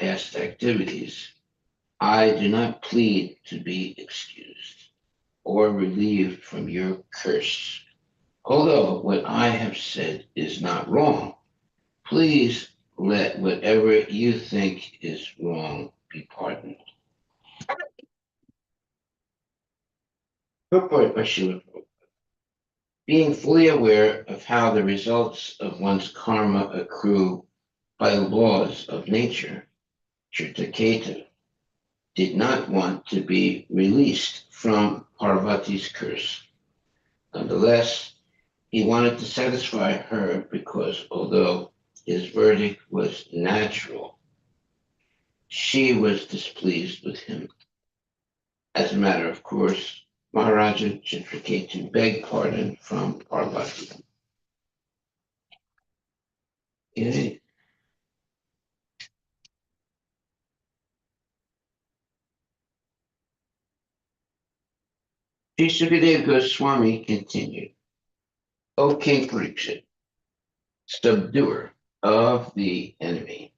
past activities, I do not plead to be excused or relieved from your curse. Although what I have said is not wrong, please let whatever you think is wrong be pardoned. Purport by Srila Prabhupada. Being fully aware of how the results of one's karma accrue by the laws of nature, Chitraketu did not want to be released from Parvati's curse. Nonetheless, he wanted to satisfy her because although his verdict was natural, she was displeased with him. As a matter of course, Maharaja Chitraketu begged pardon from Parvati. Okay. Sri Sukadeva Goswami continued, O King Parikshit, subduer of the enemy.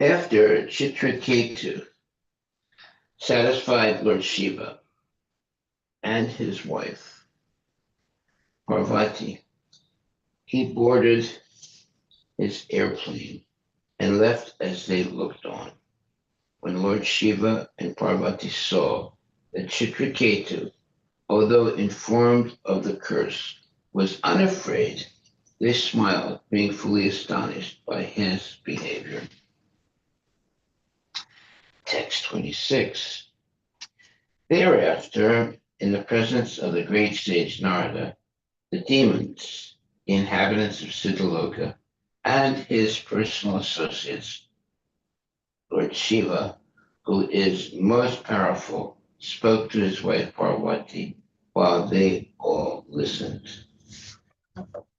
After Chitraketu satisfied Lord Shiva and his wife, Parvati, he boarded his airplane and left as they looked on. When Lord Shiva and Parvati saw that Chitraketu, although informed of the curse, was unafraid, they smiled, being fully astonished by his behavior. Text 26. Thereafter, in the presence of the great sage Narada, the demons, the inhabitants of Siddhaloka, and his personal associates, Lord Shiva, who is most powerful, spoke to his wife Parvati while they all listened.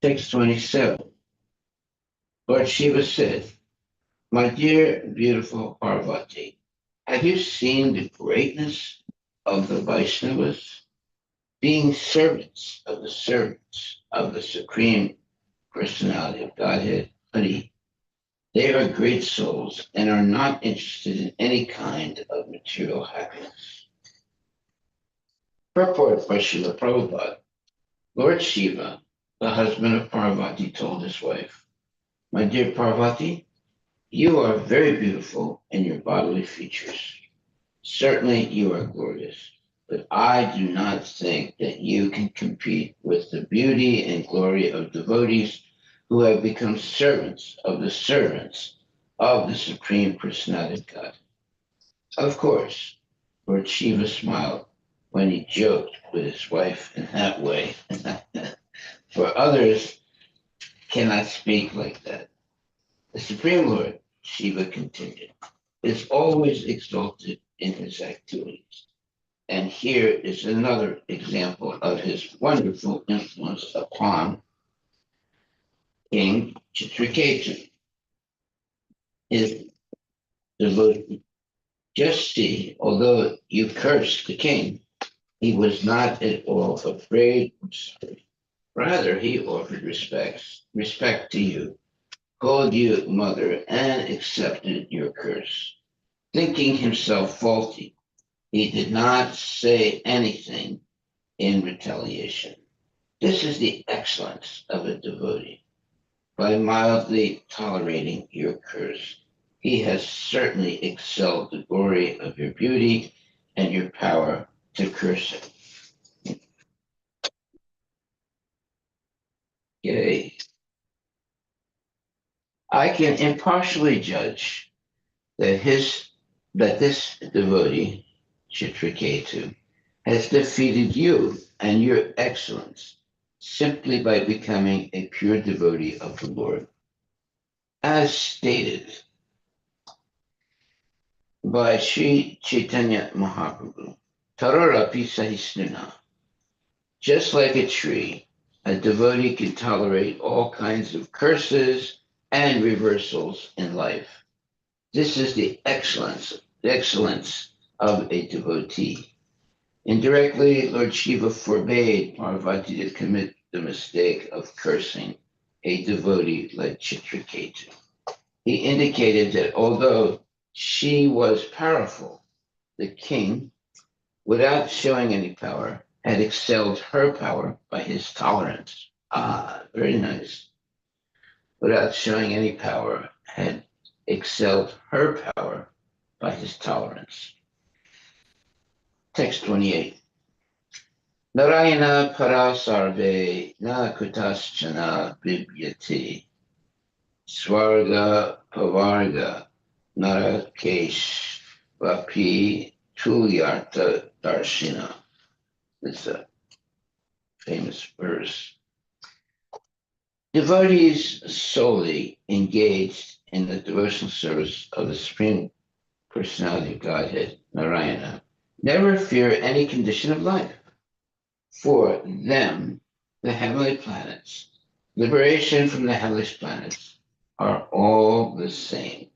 Text 27. Lord Shiva said, My dear, beautiful Parvati, have you seen the greatness of the Vaishnavas? Being servants of the Supreme Personality of Godhead, Hari, they are great souls and are not interested in any kind of material happiness. Purport by Srila Prabhupada. Lord Shiva, the husband of Parvati, told his wife, My dear Parvati, you are very beautiful in your bodily features. Certainly you are glorious, but I do not think that you can compete with the beauty and glory of devotees who have become servants of the Supreme Personality of God. Of course, Lord Shiva smiled when he joked with his wife in that way. For others cannot speak like that. The Supreme Lord, Shiva continued, is always exalted in his activities. And here is another example of his wonderful influence upon King Chitraketu, his devotee. Just see, although you cursed the king, he was not at all afraid or sorry. Rather, he offered respect to you, called you mother, and accepted your curse. Thinking himself faulty, he did not say anything in retaliation. This is the excellence of a devotee. By mildly tolerating your curse, he has certainly excelled the glory of your beauty and your power to curse it. Yea. I can impartially judge that this devotee, Chitraketu, has defeated you and your excellence simply by becoming a pure devotee of the Lord. As stated by Sri Chaitanya Mahaprabhu, Tararapi Sahisnuna, just like a tree, a devotee can tolerate all kinds of curses and reversals in life. This is the excellence of a devotee. Indirectly, Lord Shiva forbade Parvati to commit the mistake of cursing a devotee like Chitraketu. he indicated that although she was powerful, the king, without showing any power, had excelled her power by his tolerance. Ah, very nice. Without showing any power, had excelled her power by his tolerance. Text 28. Narayana parasarve na kutaschana bibyati swarga pavarga narakesh vapi tulyarta darshina. It's a famous verse. Devotees solely engaged in the devotional service of the Supreme Personality of Godhead, Narayana, never fear any condition of life. For them, the heavenly planets, liberation from the hellish planets, are all the same.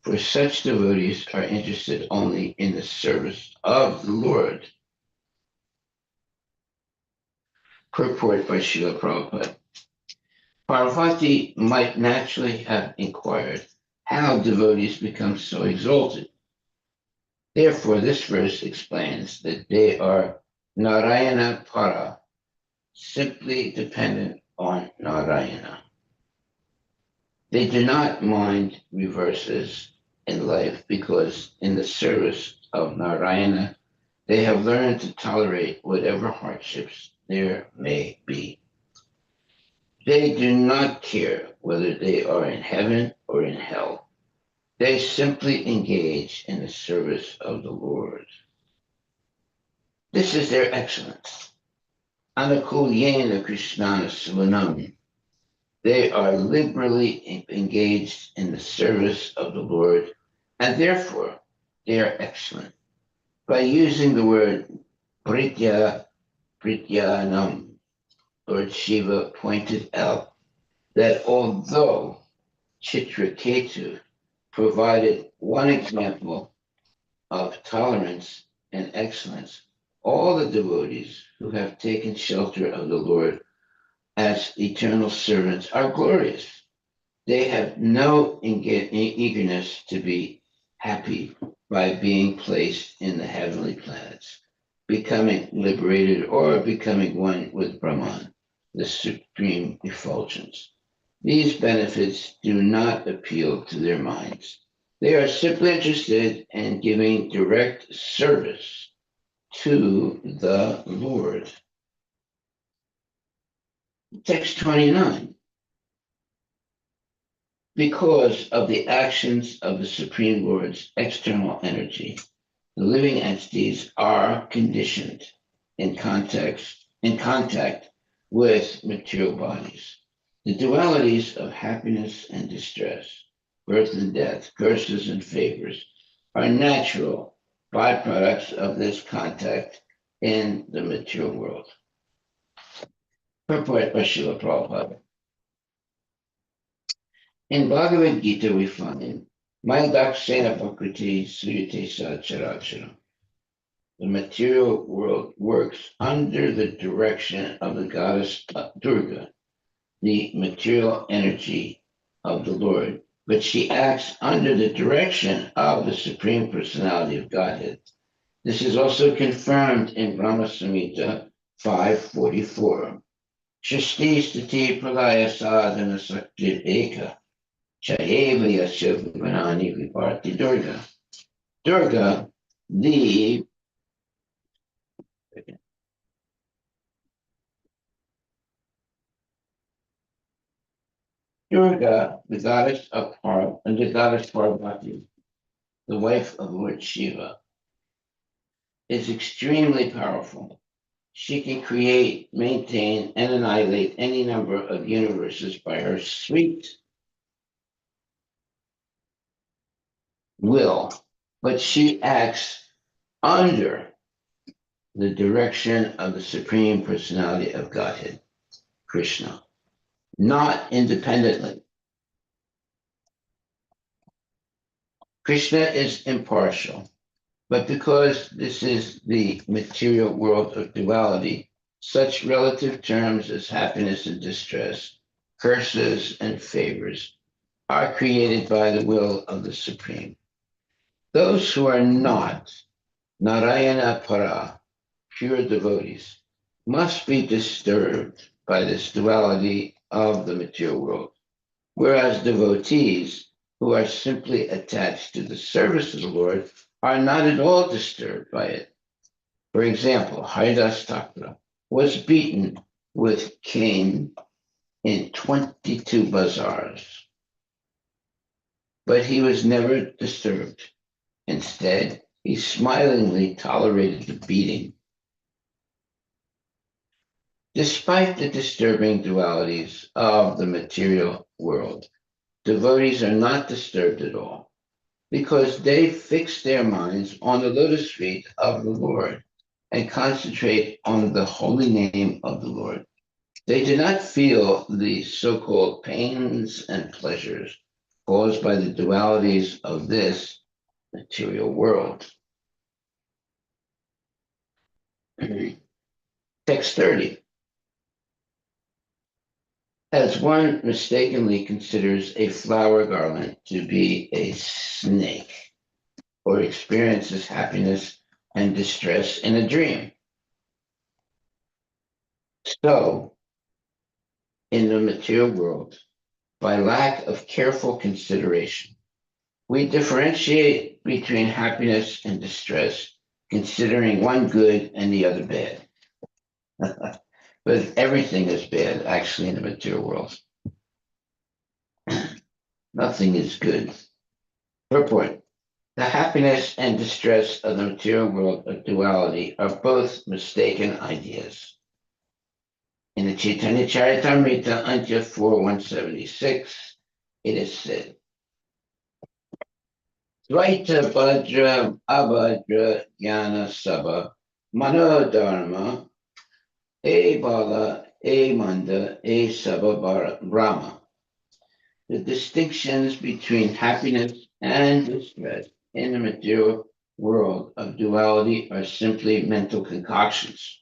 For such devotees are interested only in the service of the Lord. Purport by Srila Prabhupada. Parvati might naturally have inquired how devotees become so exalted. Therefore, this verse explains that they are Narayana Para, simply dependent on Narayana. They do not mind reverses in life because in the service of Narayana, they have learned to tolerate whatever hardships there may be. They do not care whether they are in heaven or in hell. They simply engage in the service of the Lord. This is their excellence. Anukulyena Krishnana Suvanam. They are liberally engaged in the service of the Lord, and therefore they are excellent. By using the word Prityanam, Lord Shiva pointed out that although Chitraketu provided one example of tolerance and excellence, all the devotees who have taken shelter of the Lord as eternal servants are glorious. They have no eagerness to be happy by being placed in the heavenly planets, becoming liberated, or becoming one with Brahman, the supreme effulgence. These benefits do not appeal to their minds. They are simply interested in giving direct service to the Lord. Text 29. Because of the actions of the Supreme Lord's external energy, the living entities are conditioned in contact with material bodies. The dualities of happiness and distress, birth and death, curses and favors, are natural byproducts of this contact in the material world. Purport by Srila Prabhupada. In Bhagavad Gita, we find Mayadaksena Bhakriti Suyate Sacharacharam. The material world works under the direction of the goddess Durga, the material energy of the Lord, but she acts under the direction of the Supreme Personality of Godhead. This is also confirmed in Brahma Samhita 544. Shasti Stati Pralaya Sadhana Sakti Eka. Chaheva Yashiv Manani Viparti Durga. Durga, the Durga, the goddess of and the goddess Parvati, the wife of Lord Shiva, is extremely powerful. She can create, maintain, and annihilate any number of universes by her sweet will, but she acts under the direction of the Supreme Personality of Godhead, Krishna, not independently. Krishna is impartial, but because this is the material world of duality, such relative terms as happiness and distress, curses and favors, are created by the will of the Supreme. Those who are not Narayana Para, pure devotees, must be disturbed by this duality of the material world, whereas devotees who are simply attached to the service of the Lord are not at all disturbed by it. For example, Haridas Thakur was beaten with cane in 22 bazaars, but he was never disturbed. Instead, he smilingly tolerated the beating. Despite the disturbing dualities of the material world, devotees are not disturbed at all because they fix their minds on the lotus feet of the Lord and concentrate on the holy name of the Lord. They do not feel the so-called pains and pleasures caused by the dualities of this material world. Text 30. As one mistakenly considers a flower garland to be a snake, or experiences happiness and distress in a dream. So, in the material world, by lack of careful consideration, we differentiate between happiness and distress, considering one good and the other bad. But everything is bad, actually, in the material world. Nothing is good. Purport. The happiness and distress of the material world of duality are both mistaken ideas. In the Chaitanya Charitamrita, Antya 4:176, it is said, Dvaita Bhadra Abhadra Jnana Sabha Manodharma E Bala E Manda E Sabha Brahma. The distinctions between happiness and distress in the material world of duality are simply mental concoctions.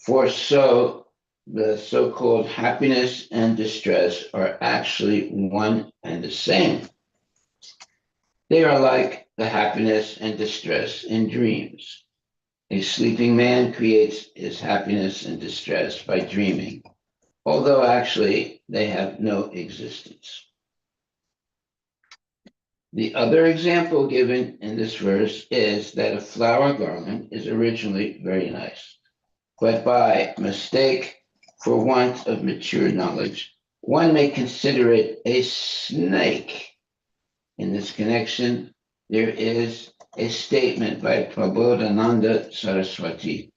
For so, the so-called happiness and distress are actually one and the same. They are like the happiness and distress in dreams. A sleeping man creates his happiness and distress by dreaming, although actually they have no existence. The other example given in this verse is that a flower garland is originally very nice, but by mistake, for want of mature knowledge, one may consider it a snake. In this connection, there is a statement by Prabodhananda Saraswati,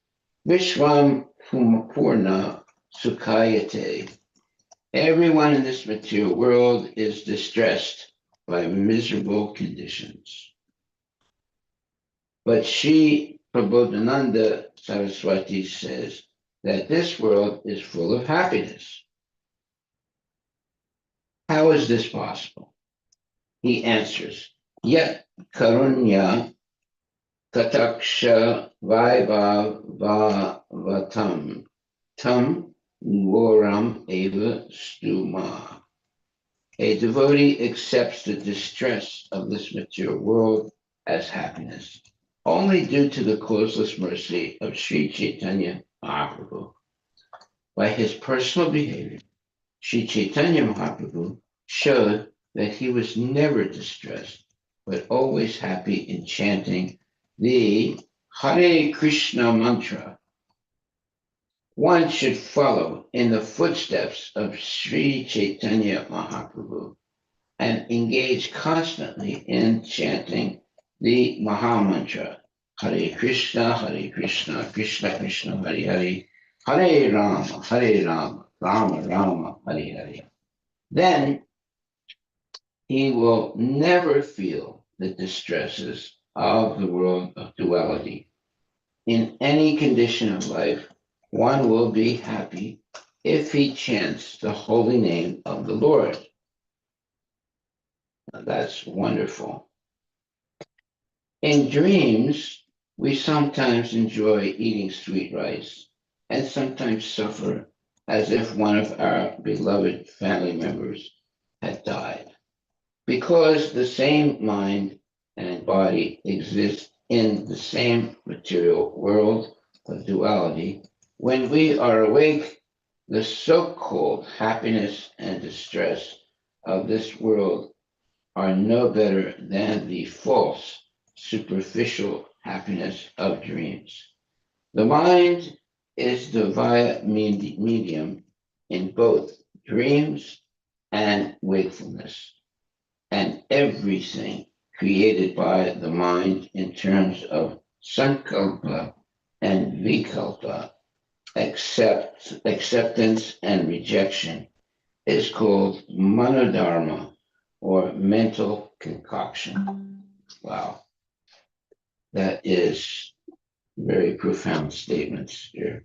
Vishwam Purna Sukhayate. Everyone in this material world is distressed by miserable conditions. But Sri Prabodhananda Saraswati says that this world is full of happiness. How is this possible? He answers, Yat Karunya Kataksha Vaibhavatam Tam Voram Eva Stuma. A devotee accepts the distress of this material world as happiness, only due to the causeless mercy of Sri Chaitanya Mahaprabhu. By his personal behavior, Sri Chaitanya Mahaprabhu showed that he was never distressed, but always happy in chanting the Hare Krishna mantra. One should follow in the footsteps of Sri Chaitanya Mahaprabhu and engage constantly in chanting the Maha Mantra, Hare Krishna, Krishna Krishna, Hare Hare Rama, Rama Rama, Hare Hare. Then he will never feel the distresses of the world of duality. In any condition of life, one will be happy if he chants the holy name of the Lord. Now, that's wonderful. In dreams, we sometimes enjoy eating sweet rice and sometimes suffer as if one of our beloved family members had died. Because the same mind and body exist in the same material world of duality, when we are awake, the so called happiness and distress of this world are no better than the false, superficial happiness of dreams. The mind is the via medium in both dreams and wakefulness, and everything created by the mind in terms of sankalpa and vikalpa, acceptance and rejection, is called manodharma or mental concoction. Wow, that is very profound statements here.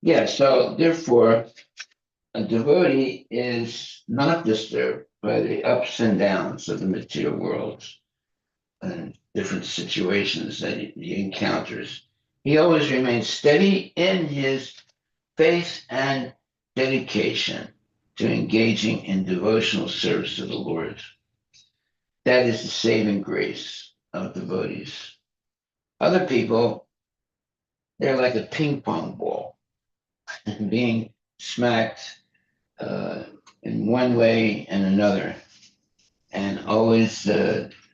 Yeah, so therefore, a devotee is not disturbed by the ups and downs of the material world and different situations that he encounters. He always remains steady in his faith and dedication to engaging in devotional service to the Lord. That is the saving grace of devotees. Other people, they're like a ping pong ball being smacked uh, in one way and another, and always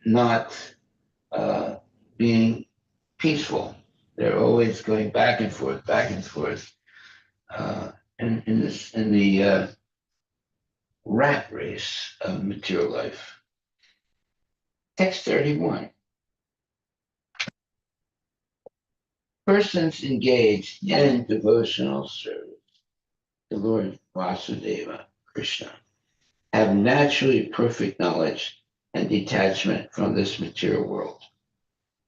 not uh, being peaceful. They're always going back and forth, in the rat race of material life. Text 31. Persons engaged in devotional service to Lord Vasudeva Krishna have naturally perfect knowledge and detachment from this material world.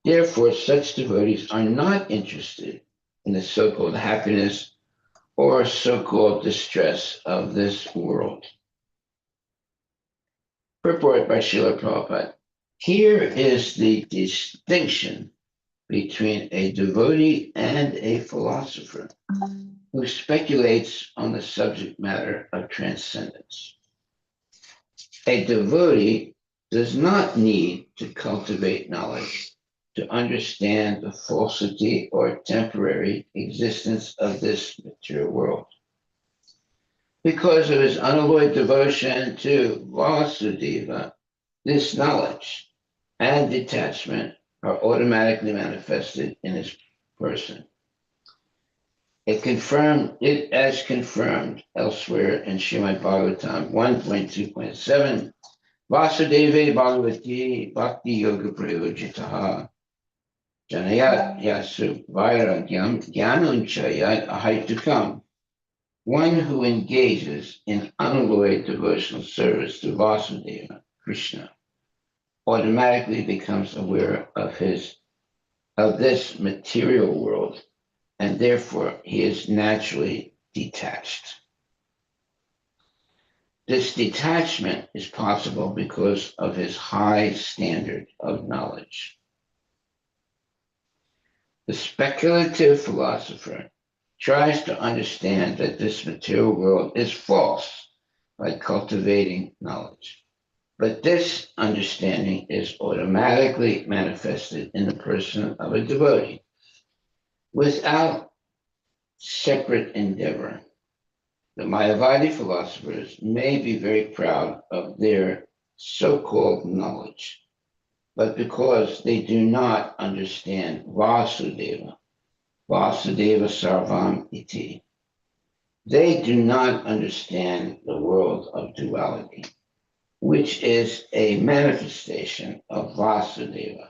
Therefore, such devotees are not interested in the so called happiness or so called distress of this world. Purport by Srila Prabhupada. Here is the distinction between a devotee and a philosopher who speculates on the subject matter of transcendence. A devotee does not need to cultivate knowledge to understand the falsity or temporary existence of this material world. Because of his unalloyed devotion to Vasudeva, this knowledge and detachment are automatically manifested in his person. It as confirmed elsewhere in Srimad Bhagavatam 1.2.7, Vasudeva Bhagavati Bhakti Yoga Prayojitaha Janayat Yasu Vairagyam Gyanunchayat Ahaitukam. One who engages in unalloyed devotional service to Vasudeva, Krishna, automatically becomes aware of this material world, and therefore he is naturally detached. This detachment is possible because of his high standard of knowledge. The speculative philosopher tries to understand that this material world is false by cultivating knowledge. But this understanding is automatically manifested in the person of a devotee without separate endeavor. The Mayavadi philosophers may be very proud of their so-called knowledge, but because they do not understand Vasudeva Sarvam Iti, they do not understand the world of duality, which is a manifestation of Vasudeva,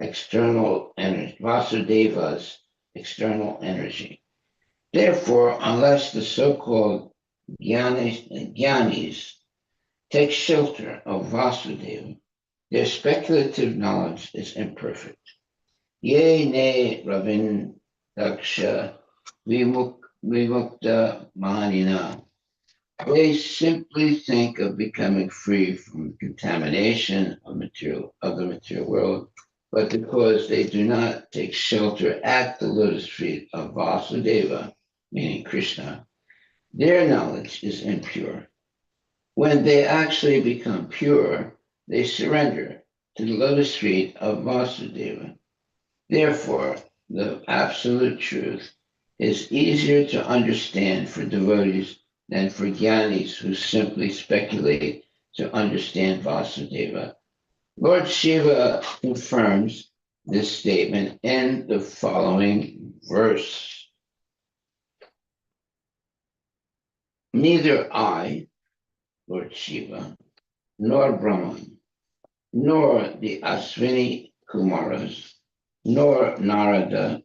external energy, Vasudeva's external energy. Therefore, unless the so-called Gyanis take shelter of Vasudeva, their speculative knowledge is imperfect. Ye ne ravin daksha vimukta manina. They simply think of becoming free from contamination of the material world, but because they do not take shelter at the lotus feet of Vasudeva, meaning Krishna, their knowledge is impure. When they actually become pure, they surrender to the lotus feet of Vasudeva. Therefore, the absolute truth is easier to understand for devotees than for jnanis who simply speculate to understand Vasudeva. Lord Shiva confirms this statement in the following verse. Neither I, Lord Shiva, nor Brahman, nor the Aswini Kumaras, nor Narada,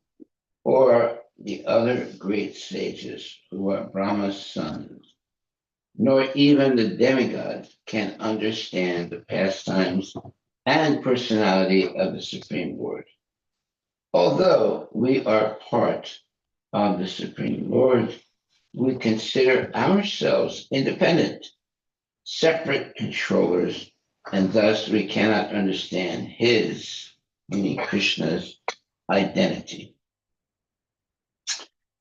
or the other great sages who are Brahma's sons, nor even the demigods can understand the pastimes and personality of the Supreme Lord. Although we are part of the Supreme Lord, we consider ourselves independent, separate controllers, and thus we cannot understand his, meaning Krishna's, identity.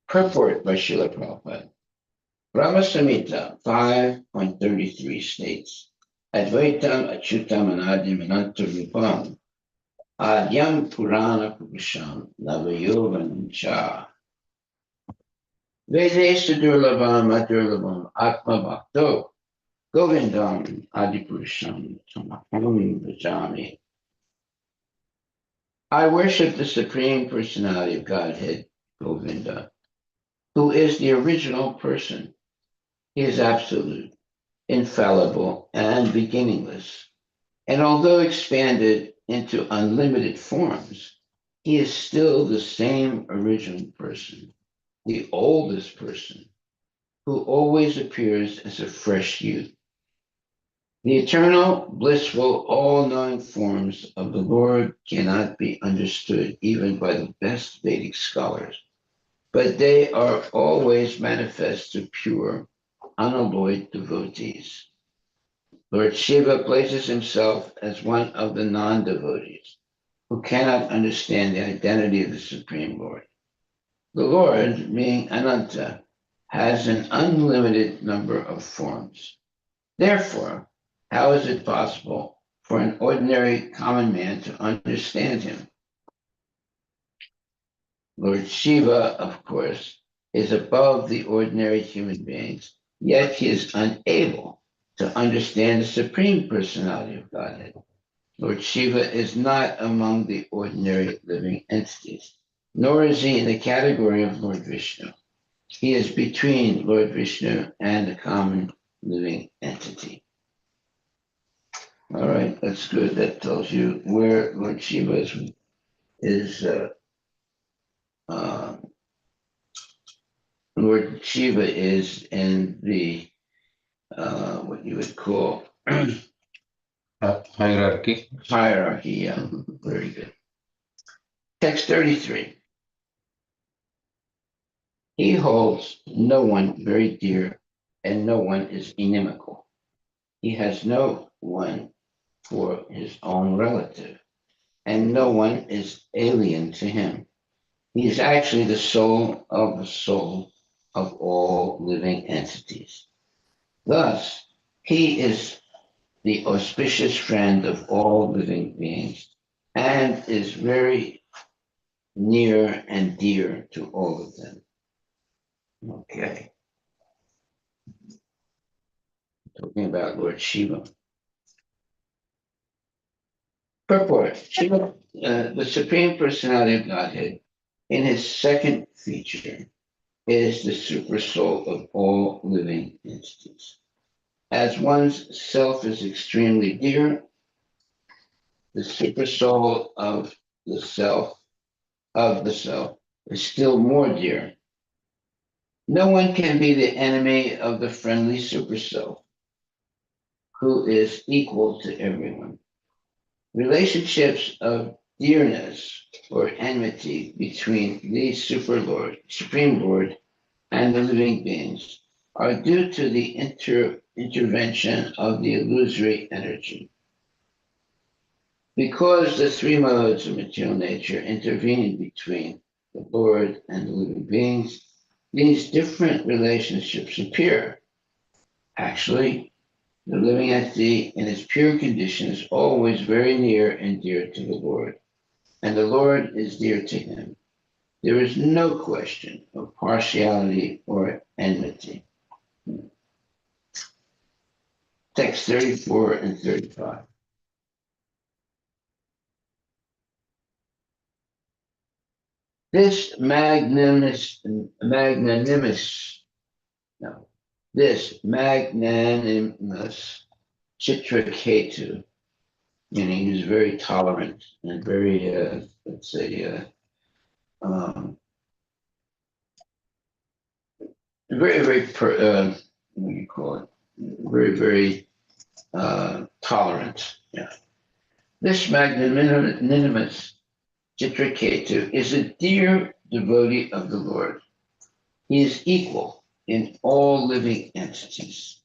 Purport by Srila Prabhupada. Brahma Samhita 5.33 states, Advaitam Achyutam Anadim Ananta Rupam Adyam Purana Purusham Navayoganam Cha Vedesa Durlabam Adurlabam Atma Bhakto Govindam Adipurusham Tamaham Bhajami. I worship the Supreme Personality of Godhead, Govinda, who is the original person. He is absolute, infallible, and beginningless. And although expanded into unlimited forms, he is still the same original person, the oldest person, who always appears as a fresh youth. The eternal, blissful, all-knowing forms of the Lord cannot be understood even by the best Vedic scholars, but they are always manifest to pure, unalloyed devotees. Lord Shiva places himself as one of the non-devotees who cannot understand the identity of the Supreme Lord. The Lord, being Ananta, has an unlimited number of forms. Therefore, how is it possible for an ordinary common man to understand him? Lord Shiva, of course, is above the ordinary human beings, yet he is unable to understand the Supreme Personality of Godhead. Lord Shiva is not among the ordinary living entities, nor is he in the category of Lord Vishnu. He is between Lord Vishnu and the common living entity. All right, that's good. That tells you where Lord Shiva is Lord Shiva is in the what you would call Hierarchy. hierarchy. Yeah, very good. Text 33. He holds no one very dear, and no one is inimical. He has no one for his own relative, and no one is alien to him. He is actually the soul of all living entities. Thus, he is the auspicious friend of all living beings and is very near and dear to all of them. Okay, talking about Lord Shiva. Purport. Shiva, the Supreme Personality of Godhead, in his second feature, is the super soul of all living entities. As one's self is extremely dear, the super soul of the self is still more dear. No one can be the enemy of the friendly super self, who is equal to everyone. Relationships of dearness or enmity between the Supreme Lord, and the living beings are due to the intervention of the illusory energy. Because the three modes of material nature intervene between the Lord and the living beings, these different relationships appear. Actually, The living entity in its pure condition is always very near and dear to the Lord, and the Lord is dear to him. There is no question of partiality or enmity. Text 34 and 35. This no, this magnanimous Chitraketu, meaning he's very tolerant and very, let's say, very, very, what do you call it? Very, very tolerant. Yeah. This magnanimous Chitraketu is a dear devotee of the Lord. He is equal in all living entities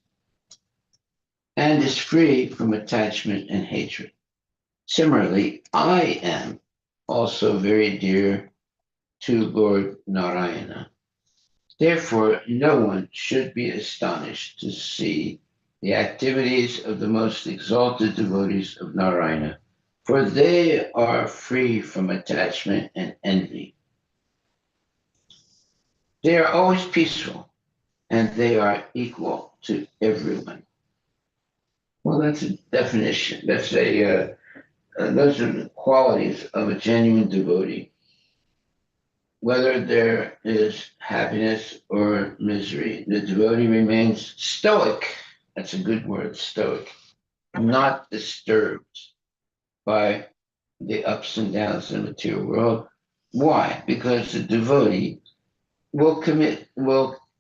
and is free from attachment and hatred. Similarly, I am also very dear to Lord Narayana. Therefore, no one should be astonished to see the activities of the most exalted devotees of Narayana, for they are free from attachment and envy. They are always peaceful, and they are equal to everyone. Well, that's a definition. Those are the qualities of a genuine devotee. Whether there is happiness or misery, the devotee remains stoic. That's a good word, stoic, not disturbed by the ups and downs of the material world. Why? Because the devotee will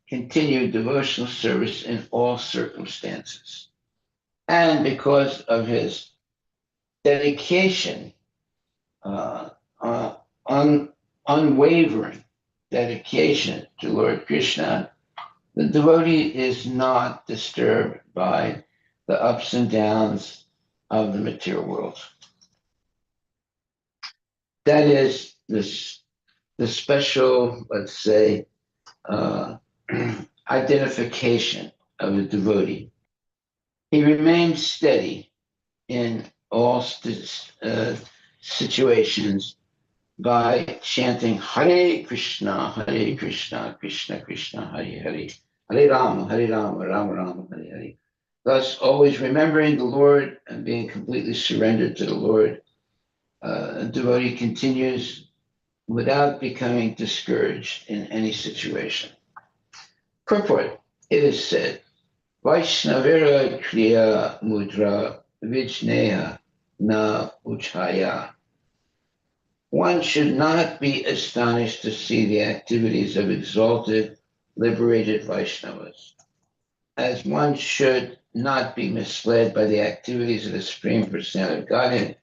continue devotional service in all circumstances. And because of his dedication, uh, uh, unwavering dedication to Lord Krishna, the devotee is not disturbed by the ups and downs of the material world. That is the special, let's say, identification of the devotee. He remains steady in all situations by chanting Hare Krishna, Krishna Krishna, Hare Hare, Hare Rama, Rama Rama, Hare Hare. Thus, always remembering the Lord and being completely surrendered to the Lord, a devotee continues without becoming discouraged in any situation. Purport, it is said, Vaishnavira Kriya Mudra Vijneya Na Uchaya. One should not be astonished to see the activities of exalted, liberated Vaishnavas, as one should not be misled by the activities of the Supreme Personality of Godhead.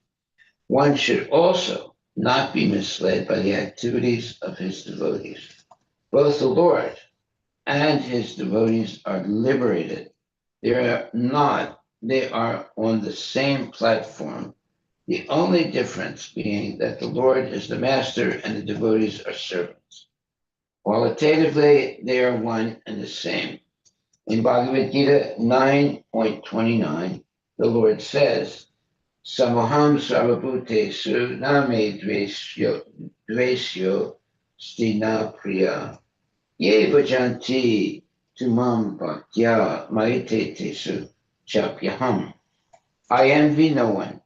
One should also not be misled by the activities of his devotees. Both the Lord and his devotees are liberated. They are on the same platform. The only difference being that the Lord is the master and the devotees are servants. Qualitatively, they are one and the same. In Bhagavad Gita 9.29, the Lord says, Samoham sarvabhutesu name dvesyo stina priya ye bhajanti tumam bhaktya maite tesu chapyaham. I envy no one,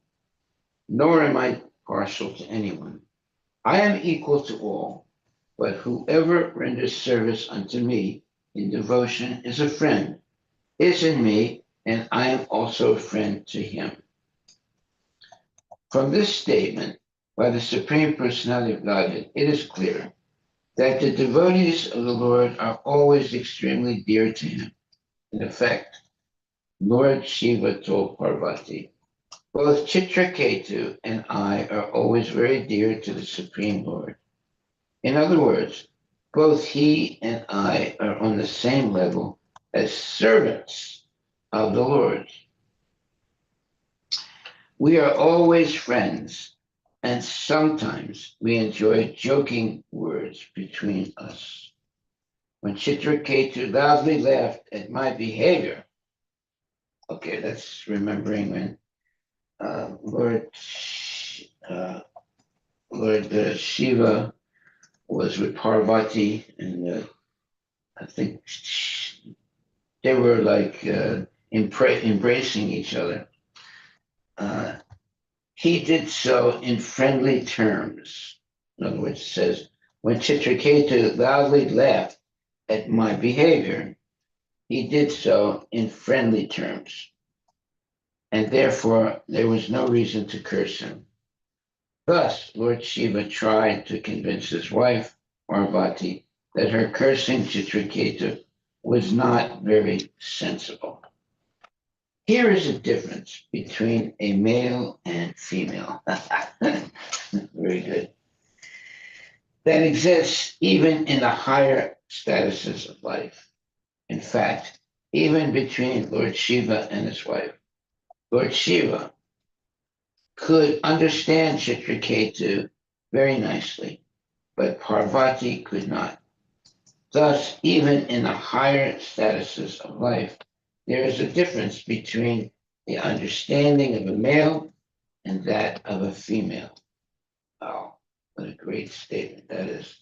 nor am I partial to anyone. I am equal to all, but whoever renders service unto me in devotion is a friend, is in me, and I am also a friend to him. From this statement by the Supreme Personality of Godhead, it is clear that the devotees of the Lord are always extremely dear to him. In effect, Lord Shiva told Parvati, both Chitraketu and I are always very dear to the Supreme Lord. In other words, both he and I are on the same level as servants of the Lord. We are always friends, and sometimes we enjoy joking words between us. When Chitraketu loudly laughed at my behavior, Okay, that's remembering when uh, Lord uh, Lord Shiva was with Parvati, and I think they were like embracing each other. Uh, he did so in friendly terms. In other words, it says, when Chitraketu loudly laughed at my behavior, he did so in friendly terms, and therefore there was no reason to curse him. Thus, Lord Shiva tried to convince his wife, Parvati, that her cursing Chitraketu was not very sensible. Here is a difference between a male and female. Very good. That exists even in the higher statuses of life. In fact, even between Lord Shiva and his wife. Lord Shiva could understand Chitraketu very nicely, but Parvati could not. Thus, even in the higher statuses of life, there is a difference between the understanding of a male and that of a female. Oh, what a great statement that is.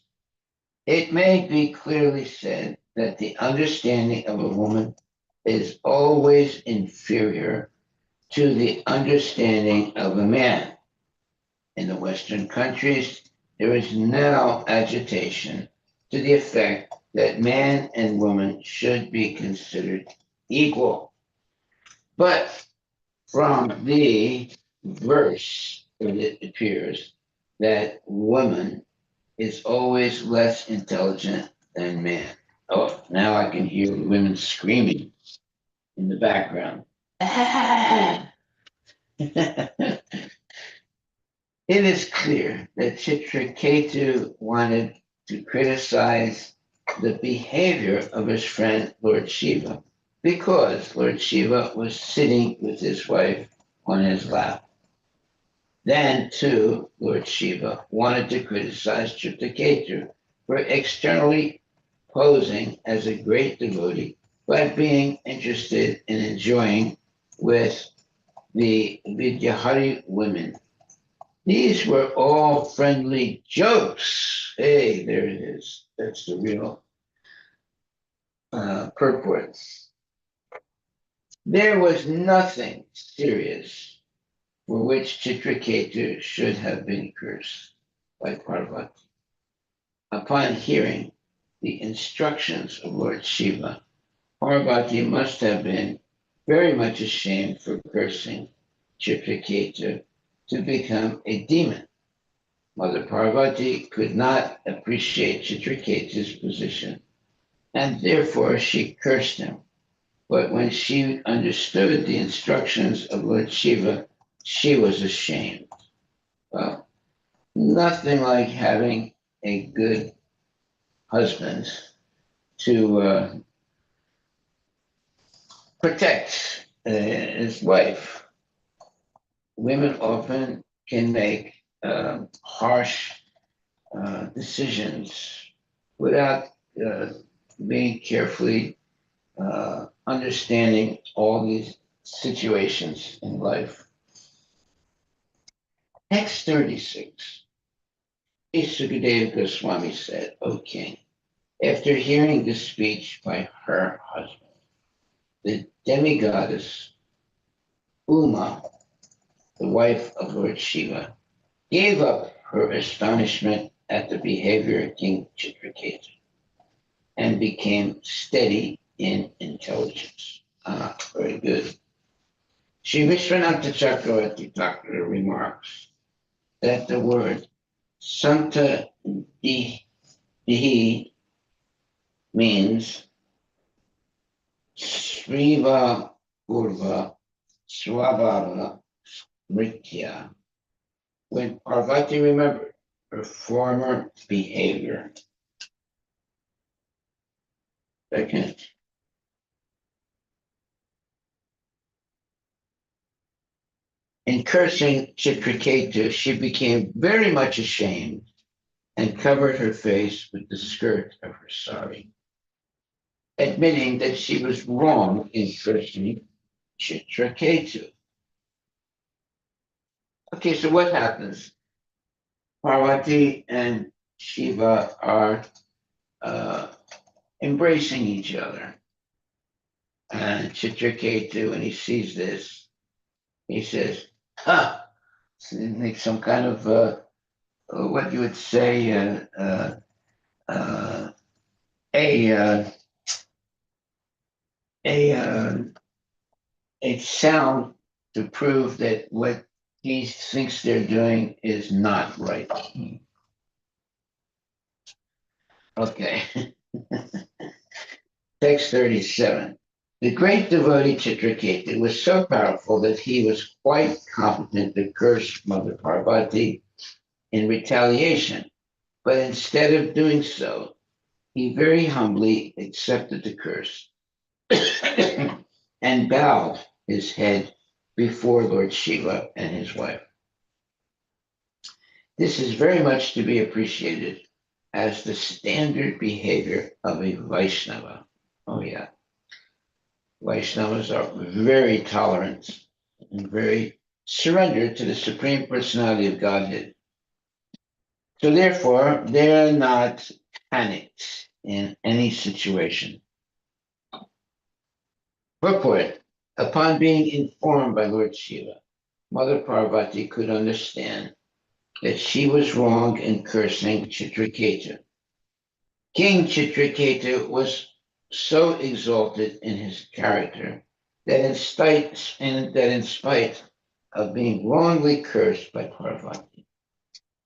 It may be clearly said that the understanding of a woman is always inferior to the understanding of a man. In the Western countries, there is now agitation to the effect that man and woman should be considered equal. But from the verse, it appears that woman is always less intelligent than man. Oh, now I can hear women screaming in the background. It is clear that Chitraketu wanted to criticize the behavior of his friend Lord Shiva because Lord Shiva was sitting with his wife on his lap. Then, too, Lord Shiva wanted to criticize Chitraketu for externally posing as a great devotee, but being interested in enjoying with the Vidyahari women. These were all friendly jokes. Hey, there it is. That's the real purport. There was nothing serious for which Chitraketu should have been cursed by Parvati. Upon hearing the instructions of Lord Shiva, Parvati must have been very much ashamed for cursing Chitraketu to become a demon. Mother Parvati could not appreciate Chitraketu's position, and therefore she cursed him. But when she understood the instructions of Lord Shiva, she was ashamed. Well, nothing like having a good husband to protect his wife. Women often can make harsh decisions without uh, being carefully understanding all these situations in life. Text 36. Sukadeva Goswami said, O king, after hearing this speech by her husband, the demigoddess Uma, the wife of Lord Shiva, gave up her astonishment at the behavior of King Chitraketu and became steady in intelligence. Ah, very good. Sri Vishwanatha Chakravarti Thakur remarks that the word Santa Dihi means Sriva Purva Swabhava Mritya. When Parvati remembered her former behavior, second, in cursing Chitraketu, she became very much ashamed and covered her face with the skirt of her sari, admitting that she was wrong in cursing Chitraketu. Okay, so what happens? Parvati and Shiva are uh, embracing each other. And Chitraketu, when he sees this, he says, "Ha!" So he makes some kind of what you would say uh, a uh, a a sound to prove that what he thinks they're doing is not right. Okay. Text 37. The great devotee Chitraketu was so powerful that he was quite competent to curse Mother Parvati in retaliation. But instead of doing so, he very humbly accepted the curse and bowed his head before Lord Shiva and his wife. This is very much to be appreciated as the standard behavior of a Vaishnava. Oh, yeah. Vaishnavas are very tolerant and very surrendered to the Supreme Personality of Godhead. So, therefore, they're not panicked in any situation. Purport. Upon being informed by Lord Shiva, Mother Parvati could understand that she was wrong in cursing Chitraketu. King Chitraketu was so exalted in his character that in spite of being wrongly cursed by Parvati,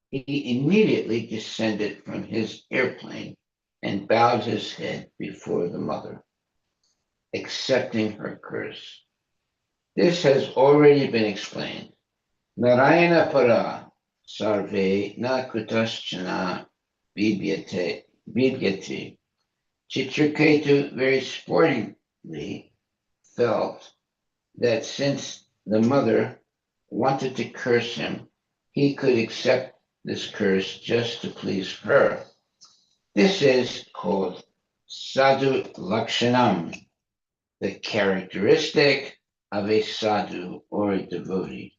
he immediately descended from his airplane and bowed his head before the mother, accepting her curse. This has already been explained. Narayana para sarve na kutaschana bidyate. Chitraketu very sportingly felt that since the mother wanted to curse him, he could accept this curse just to please her. This is called sadhu lakshanam, the characteristic of a sadhu or a devotee.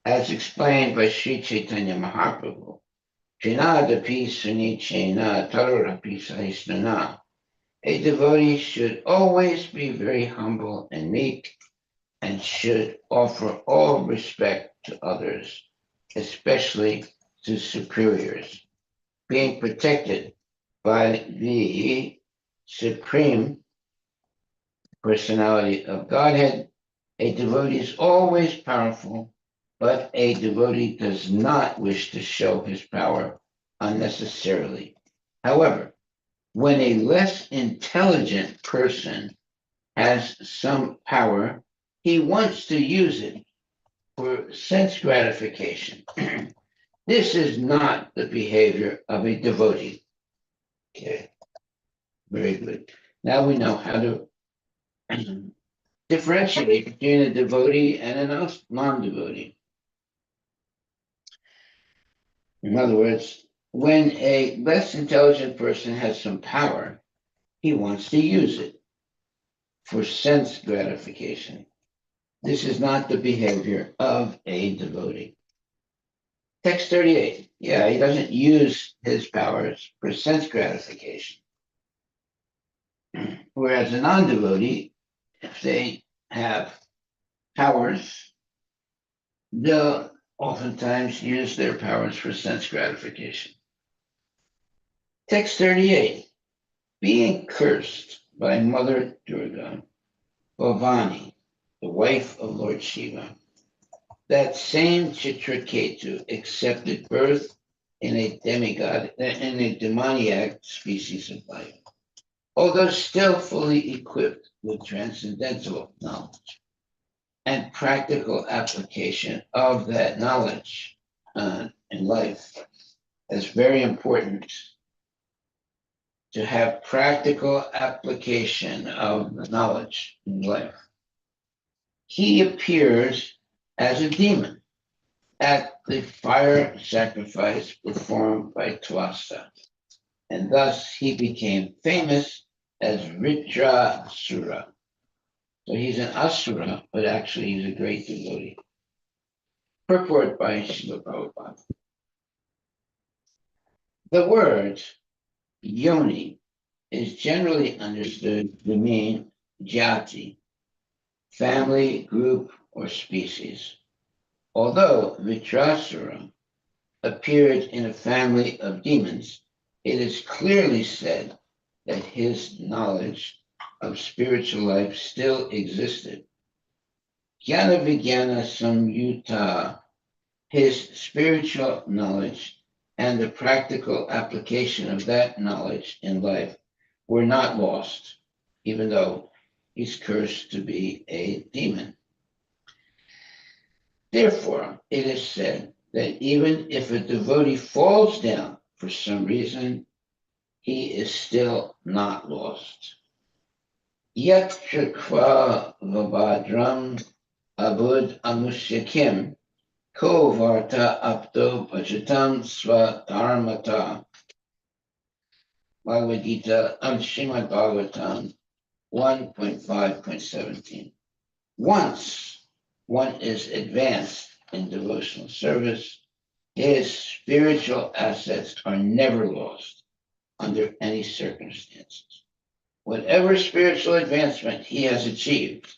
As explained by Sri Chaitanya Mahaprabhu, Trinadapi Sunichena Tararapi Sahisnana. A devotee should always be very humble and meek and should offer all respect to others, especially to superiors. Being protected by the Supreme Personality of Godhead, a devotee is always powerful, but a devotee does not wish to show his power unnecessarily. However, when a less intelligent person has some power, he wants to use it for sense gratification. This is not the behavior of a devotee. Okay, very good. Now we know how to differentiate between a devotee and a non-devotee. In other words, when a less intelligent person has some power, he wants to use it for sense gratification. This is not the behavior of a devotee. Text 38. Yeah, he doesn't use his powers for sense gratification. Whereas a non devotee, if they have powers, they'll oftentimes use their powers for sense gratification. Text 38. Being cursed by Mother Durga, Bhavani, the wife of Lord Shiva, that same Chitraketu accepted birth in a demoniac species of life, although still fully equipped with transcendental knowledge and practical application of that knowledge in life. It's very important to have practical application of the knowledge in life. He appears as a demon at the fire sacrifice performed by Twasta, and thus he became famous as Ritrasura. So he's an asura, but actually he's a great devotee. Purport by Srila Prabhupada. The word yoni is generally understood to mean jati, family, group, or species. Although Vitrasura appeared in a family of demons, it is clearly said that his knowledge of spiritual life still existed. Jnana Vijnana Samyuta, his spiritual knowledge and the practical application of that knowledge in life were not lost, even though he's cursed to be a demon. Therefore, it is said that even if a devotee falls down for some reason, he is still not lost. Yat Shakva Vabhadram Abud Amusyakim Ko Varta Apto Pachatam Sva Dharmata. Bhagavad Gita, Srimad Bhagavatam 1.5.17. Once one is advanced in devotional service, his spiritual assets are never lost under any circumstances. Whatever spiritual advancement he has achieved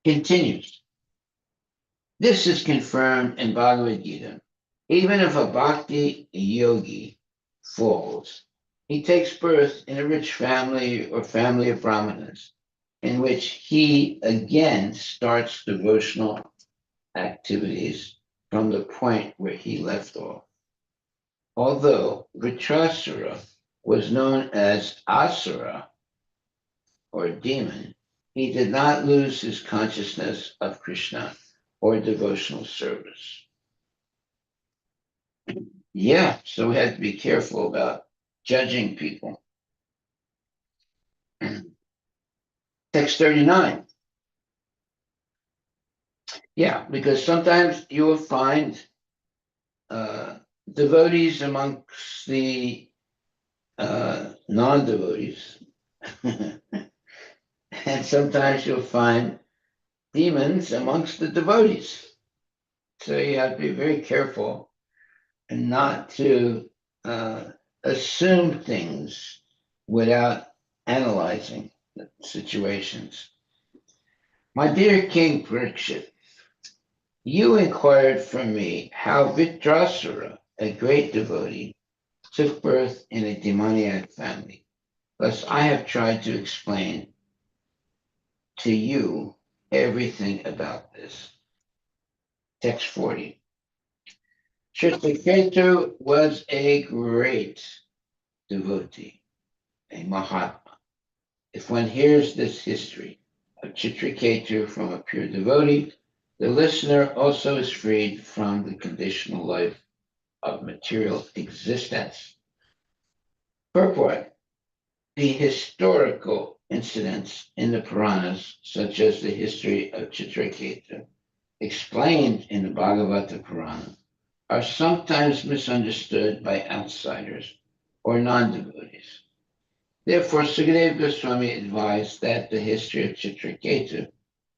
continues. This is confirmed in Bhagavad Gita. Even if a bhakti yogi falls, he takes birth in a rich family or family of brahmanas, in which he again starts devotional activities from the point where he left off. Although Vritrasura was known as Asura or demon, he did not lose his consciousness of Krishna or devotional service. Yeah, so we have to be careful about judging people. Text 39. Yeah, because sometimes you will find devotees amongst the non-devotees. And sometimes you'll find demons amongst the devotees. So you have to be very careful and not to assume things without analyzing the situations. My dear King Parikshit, you inquired from me how Vitrasura, a great devotee, took birth in a demoniac family. Thus, I have tried to explain to you everything about this. Text 40. Chitraketu was a great devotee, a Mahatma. If one hears this history of Chitraketu from a pure devotee, the listener also is freed from the conditional life of material existence. Purport. The historical incidents in the Puranas, such as the history of Chitraketu, explained in the Bhagavata Purana, are sometimes misunderstood by outsiders or non-devotees. Therefore, Sukadeva Goswami advised that the history of Chitraketu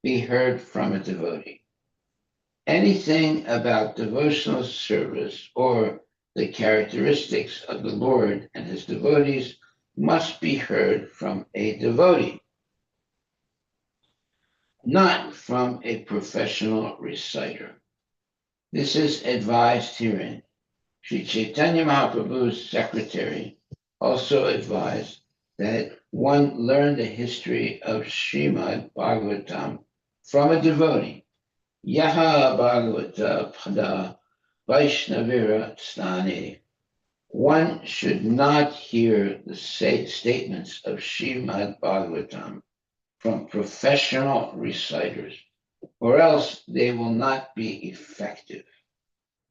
be heard from a devotee. Anything about devotional service or the characteristics of the Lord and his devotees must be heard from a devotee, not from a professional reciter. This is advised herein. Sri Chaitanya Mahaprabhu's secretary also advised that one learn the history of Srimad Bhagavatam from a devotee. Yaha Bhagavata Pada Vaishnavira Stane. One should not hear the statements of Srimad Bhagavatam from professional reciters, or else they will not be effective.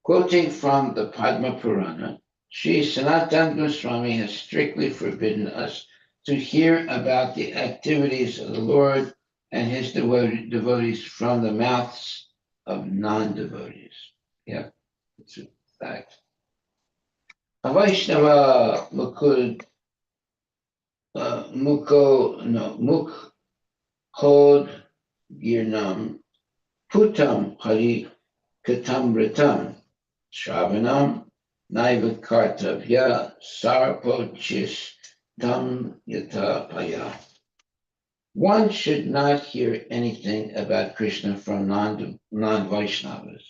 Quoting from the Padma Purana, Sri Sanatana Goswami has strictly forbidden us to hear about the activities of the Lord and his devotees from the mouths of non-devotees. Yeah, it's a fact. A Vaishnava Mukul Mukhod Girnam, Putam Hari Katamritam, Shravanam, Naivakartavya, Sarpochis Tam Yatapaya. One should not hear anything about Krishna from non-Vaishnavas.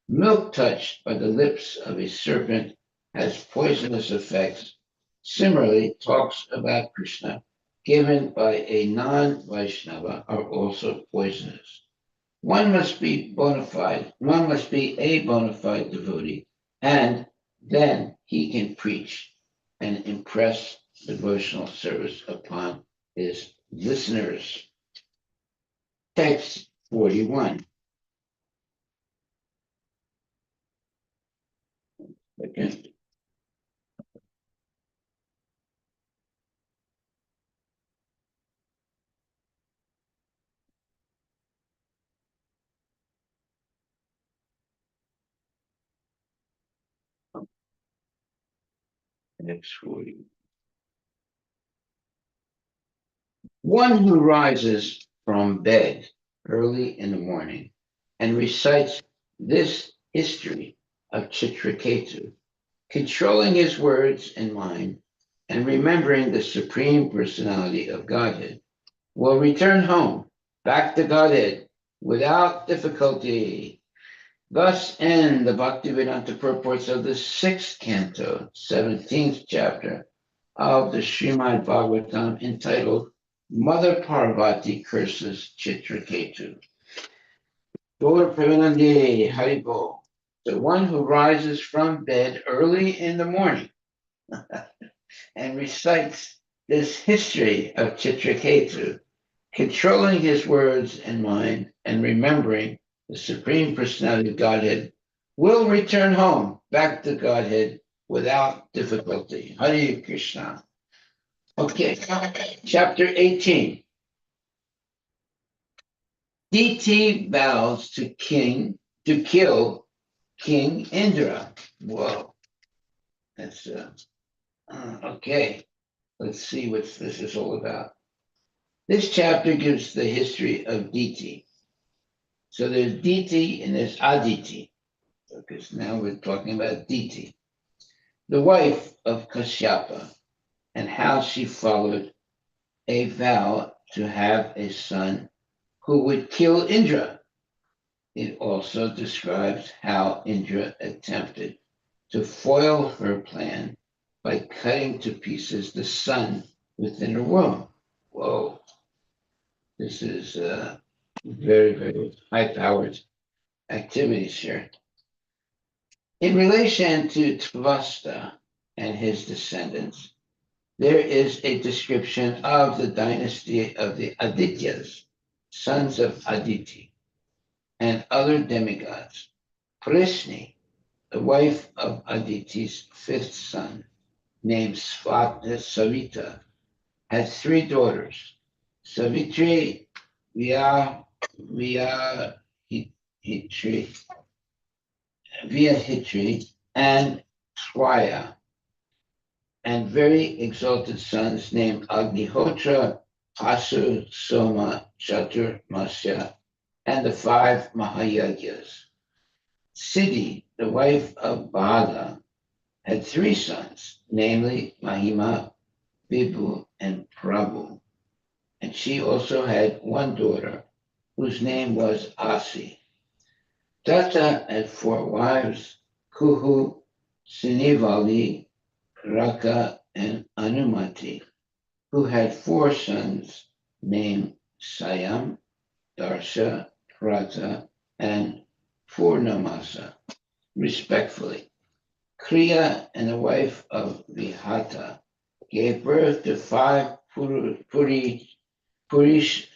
Milk touched by the lips of a serpent has poisonous effects. Similarly, talks about Krishna given by a non-Vaishnava are also poisonous. One must be a bona fide devotee, and then he can preach and impress devotional service upon his listeners. Text 41. Second. Text 40. One who rises from bed early in the morning and recites this history of Chitraketu, controlling his words and mind and remembering the Supreme Personality of Godhead, will return home, back to Godhead, without difficulty. Thus end the Bhaktivedanta purports of the sixth canto, 17th chapter of the Srimad Bhagavatam, entitled Mother Parvati Curses Chitraketu. Gaur Premanande Haribo, the one who rises from bed early in the morning and recites this history of Chitraketu, controlling his words and mind and remembering the Supreme Personality of Godhead, will return home back to Godhead without difficulty. Hare Krishna. Okay, chapter 18. DT vows to kill King Indra. Whoa, that's okay. Let's see what this is all about. This chapter gives the history of Diti. So there's Diti and there's Aditi, because now we're talking about Diti, the wife of Kashyapa, and how she followed a vow to have a son who would kill Indra. It also describes how Indra attempted to foil her plan by cutting to pieces the sun within her womb. Whoa, this is very, very high-powered activities here. In relation to Tvasta and his descendants, there is a description of the dynasty of the Adityas, sons of Aditi, and other demigods. Prishni, the wife of Aditi's fifth son, named Savita, had three daughters, Savitri, Vyahitri, and Swaya, and very exalted sons named Agnihotra, Asu, Soma, Chaturmasya, and the five Mahayagyas. Siddhi, the wife of Bhaga, had three sons, namely Mahima, Vibhu, and Prabhu. And she also had one daughter, whose name was Asi. Tata had four wives, Kuhu, Sinivali, Raka, and Anumati, who had four sons named Sayam, Darsha, Prata, and Purnamasa, respectfully. Kriya and the wife of Vihata gave birth to five Purishyas,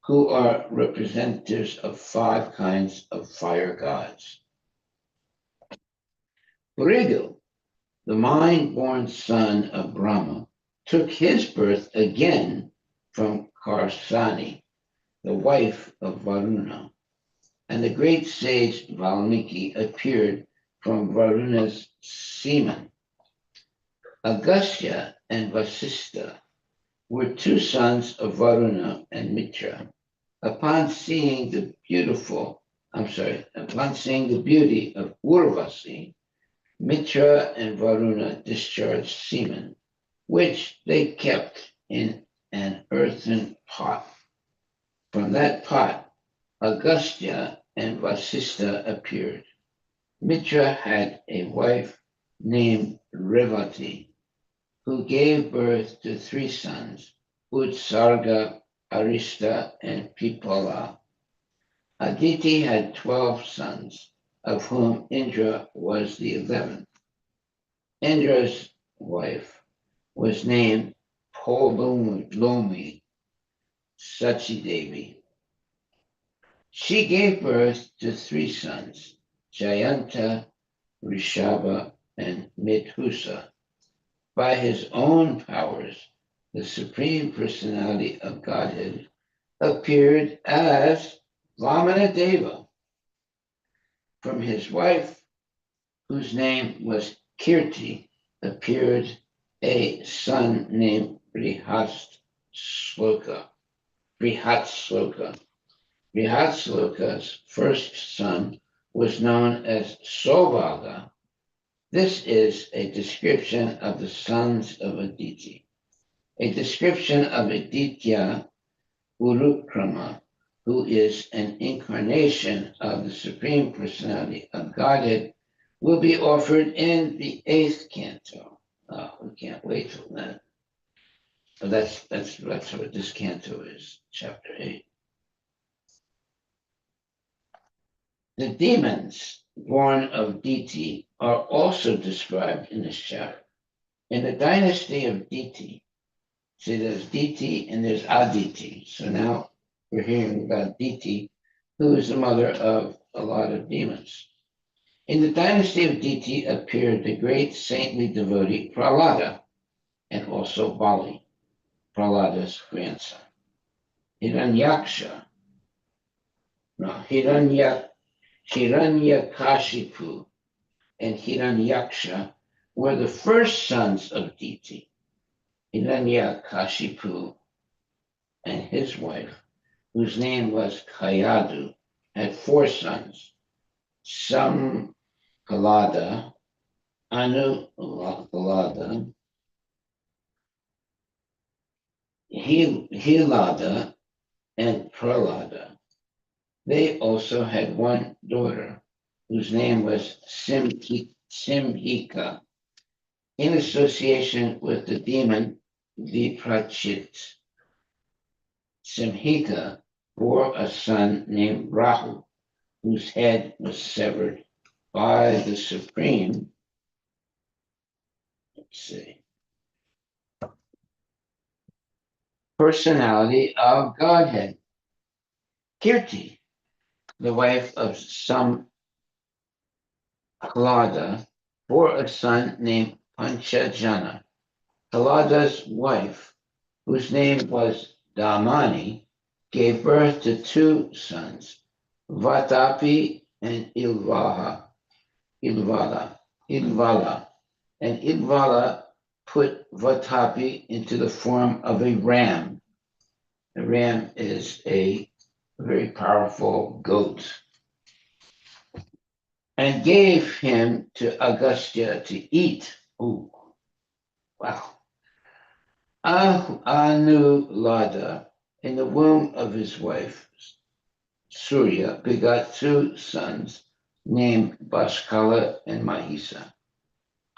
who are representatives of five kinds of fire gods. Brigu, the mind-born son of Brahma, took his birth again from Karsani, the wife of Varuna, and the great sage Valmiki appeared from Varuna's semen. Agastya and Vasistha were two sons of Varuna and Mitra. Upon seeing the beauty of Urvasi, Mitra and Varuna discharged semen, which they kept in an earthen pot. From that pot, Agastya and Vasistha appeared. Mitra had a wife named Revati, who gave birth to three sons, Utsarga, Arista, and Pipala. Aditi had 12 sons, of whom Indra was the 11th. Indra's wife was named Polomi Sachidevi. She gave birth to three sons, Jayanta, Rishabha, and Mithusa. By his own powers, the Supreme Personality of Godhead appeared as Vamanadeva. From his wife, whose name was Kirti, appeared a son named Brihatsloka. Brihatsloka's first son was known as Sobhaga. This is a description of the sons of Aditi. A description of Aditya Urukrama, who is an incarnation of the Supreme Personality of Godhead, will be offered in the 8th canto. Oh, we can't wait till then. But that's what this canto is, chapter 8. The demons born of Diti are also described in this chapter. In the dynasty of Diti, see, there's Diti and there's Aditi. So now we're hearing about Diti, who is the mother of a lot of demons. In the dynasty of Diti appeared the great saintly devotee Prahlada and also Bali, Prahlada's grandson. Hiranyakashipu and Hiranyaksha were the first sons of Diti. Hiranyakashipu and his wife, whose name was Kayadu, had four sons, Samkalada, Anukalada, Hilada, and Prahlada. They also had one daughter, whose name was Simhika, in association with the demon Viprachit. Simhika bore a son named Rahu, whose head was severed by the Supreme, Personality of Godhead. Kirti, the wife of Samkalada, bore a son named Panchajana. Kalada's wife, whose name was Damani, gave birth to two sons, Vatapi and Ilvala. And Ilvala put Vatapi into the form of a ram. The ram is a very powerful goat. And gave him to Agastya to eat. Ooh, wow. Anulada, in the womb of his wife, Surya, begot two sons named Bhaskala and Mahisa.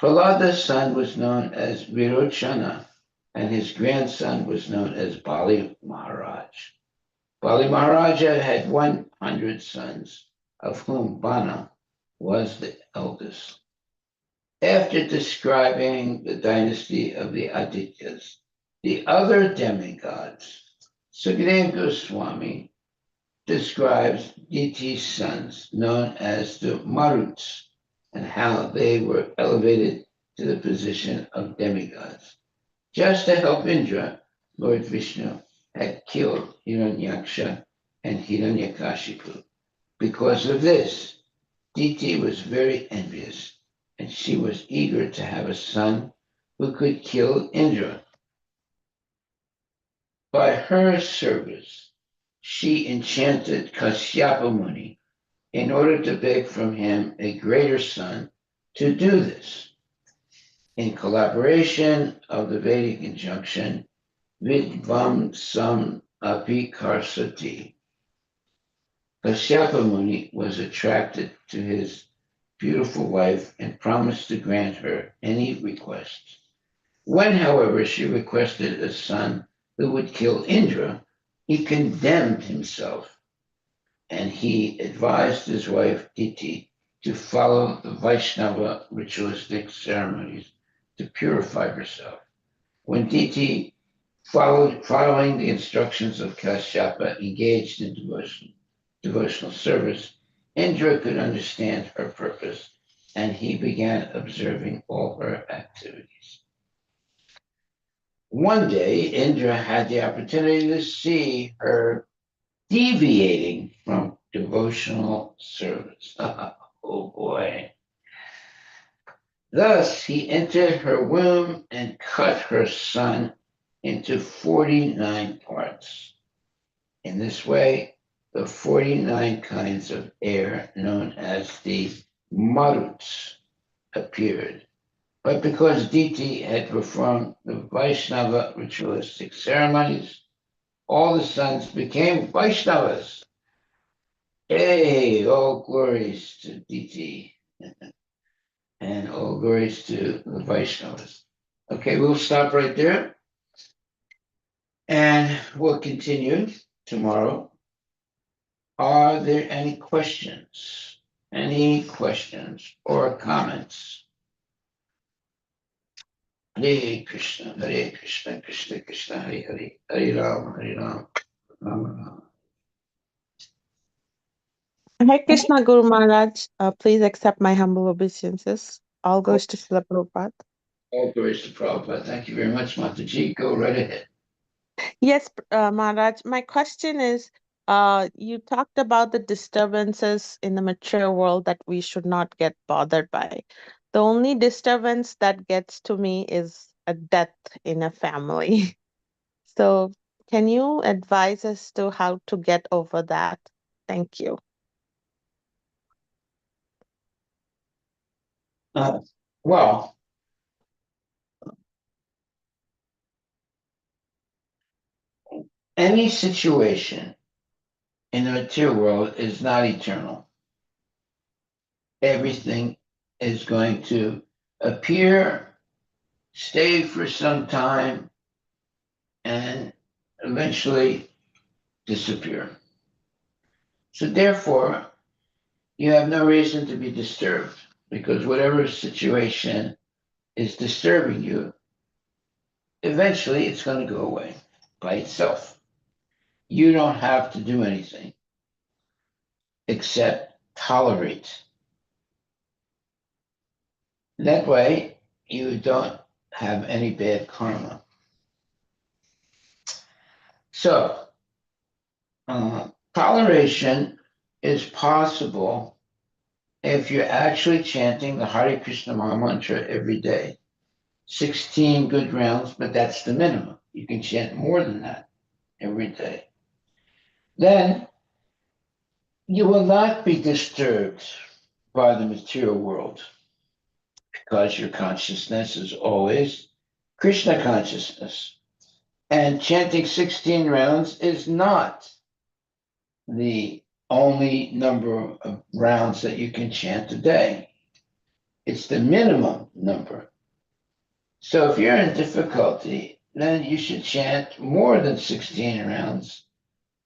Prahlada's son was known as Virochana, and his grandson was known as Bali Maharaj. Bali Maharaja had 100 sons, of whom Bana was the eldest. After describing the dynasty of the Adityas, the other demigods, Sukadeva Goswami describes Diti's sons, known as the Maruts, and how they were elevated to the position of demigods. Just to help Indra, Lord Vishnu had killed Hiranyaksha and Hiranyakashipu. Because of this, Diti was very envious, and she was eager to have a son who could kill Indra. By her service, she enchanted Kashyapa Muni in order to beg from him a greater son to do this. In collaboration of the Vedic injunction, Vidvam Sam Apikarsati, Kashyapa Muni was attracted to his beautiful wife and promised to grant her any request. When, however, she requested a son who would kill Indra, he condemned himself, and he advised his wife Diti to follow the Vaishnava ritualistic ceremonies to purify herself. When Diti, following the instructions of Kashyapa, engaged in devotional service, Indra could understand her purpose, and he began observing all her activities. One day, Indra had the opportunity to see her deviating from devotional service. Oh boy. Thus, he entered her womb and cut her son into 49 parts. In this way, the 49 kinds of air known as the Maruts appeared. But because Diti had performed the Vaishnava ritualistic ceremonies, all the sons became Vaishnavas. Hey, all glories to Diti and all glories to the Vaishnavas. Okay, we'll stop right there and we'll continue tomorrow. Are there any questions? Any questions or comments? Hare Krishna, Krishna Krishna, Hare Hare, Hare Ram, Rama Rama. Hare Krishna Guru Maharaj, please accept my humble obeisances. All goes to Srila Prabhupada. All glories to Prabhupada. Thank you very much, Mataji. Go right ahead. Yes, Maharaj, my question is, you talked about the disturbances in the mature world that we should not get bothered by. The only disturbance that gets to me is a death in a family. So, can you advise us to how to get over that? Thank you. Well, any situation in the material world is not eternal. Everything is going to appear, stay for some time, and eventually disappear. So, therefore, you have no reason to be disturbed because whatever situation is disturbing you, eventually it's going to go away by itself. You don't have to do anything except tolerate. That way, you don't have any bad karma. So, toleration is possible if you're actually chanting the Hare Krishna Maha Mantra every day. 16 good rounds, but that's the minimum. You can chant more than that every day. Then you will not be disturbed by the material world because your consciousness is always Krishna consciousness. And chanting 16 rounds is not the only number of rounds that you can chant a day. It's the minimum number. So if you're in difficulty, then you should chant more than 16 rounds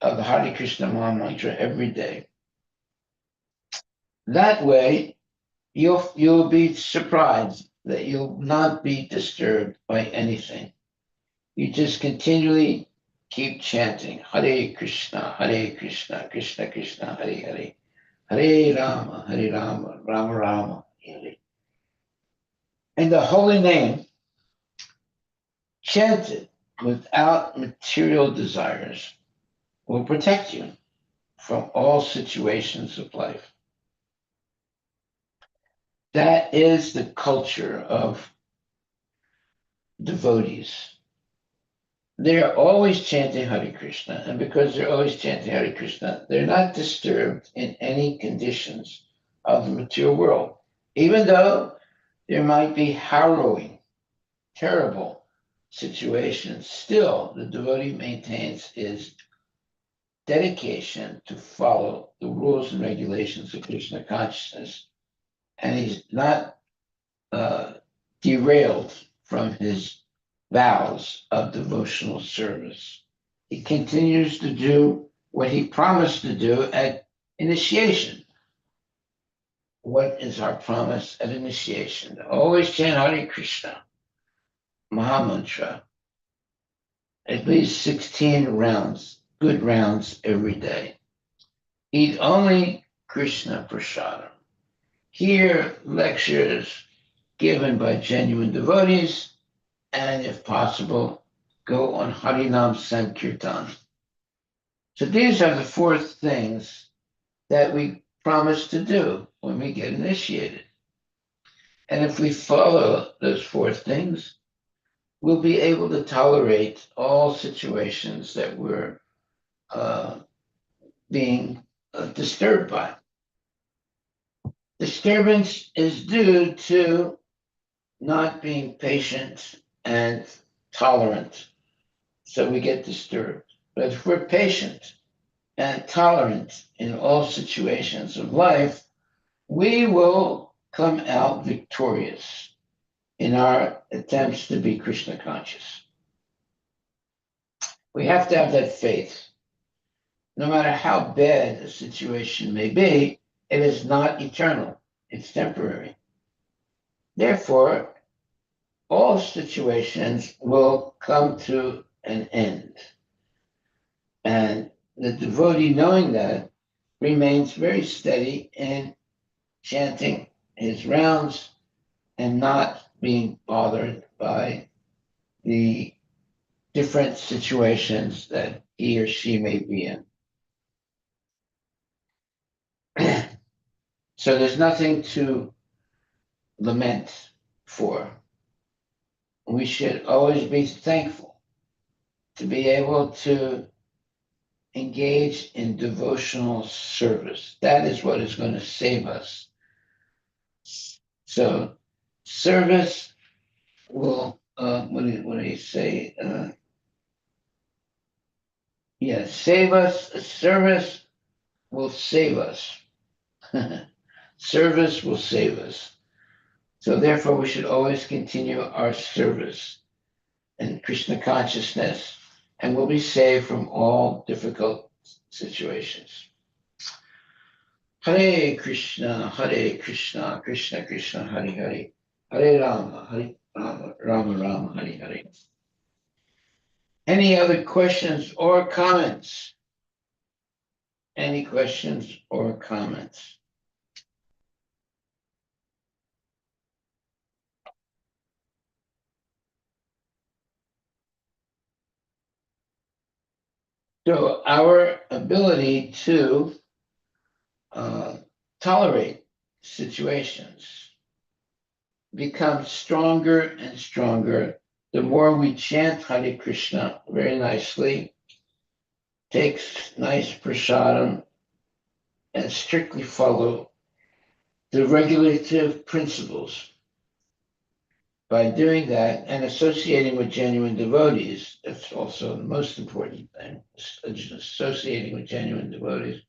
of the Hare Krishna Maha Mantra every day. That way, you'll be surprised that you'll not be disturbed by anything. You just continually keep chanting Hare Krishna, Krishna Krishna, Hare Hare, Hare Rama, Rama Rama, Hare. And the holy name chanted without material desires will protect you from all situations of life. That is the culture of devotees. They're always chanting Hare Krishna, and because they're always chanting Hare Krishna, they're not disturbed in any conditions of the material world. Even though there might be harrowing, terrible situations, still the devotee maintains his dedication to follow the rules and regulations of Krishna consciousness, and he's not uh, derailed from his vows of devotional service. He continues to do what he promised to do at initiation. What is our promise at initiation? Always chant Hare Krishna, Mahamantra, at least 16 rounds, good rounds every day. Eat only Krishna prasadam. Hear lectures given by genuine devotees, and if possible, go on Harinam Sankirtan. So these are the four things that we promise to do when we get initiated. And if we follow those four things, we'll be able to tolerate all situations that we're being disturbed by. Disturbance is due to not being patient and tolerant. So we get disturbed. But if we're patient and tolerant in all situations of life, we will come out victorious in our attempts to be Krishna conscious. We have to have that faith. No matter how bad a situation may be, it is not eternal, it's temporary. Therefore, all situations will come to an end. And the devotee, knowing that, remains very steady in chanting his rounds and not being bothered by the different situations that he or she may be in. So there's nothing to lament for. We should always be thankful to be able to engage in devotional service. That is what is going to save us. So, service will, what do you say? Save us. Service will save us. Service will save us. So, therefore, we should always continue our service in Krishna consciousness, and we'll be saved from all difficult situations. Hare Krishna, Krishna Krishna, Hare Hare, Hare Rama, Rama Rama, Hare Hare. Any other questions or comments? Any questions or comments? So our ability to tolerate situations becomes stronger and stronger the more we chant Hare Krishna very nicely, takes nice prasadam, and strictly follow the regulative principles. By doing that and associating with genuine devotees, that's also the most important thing, associating with genuine devotees,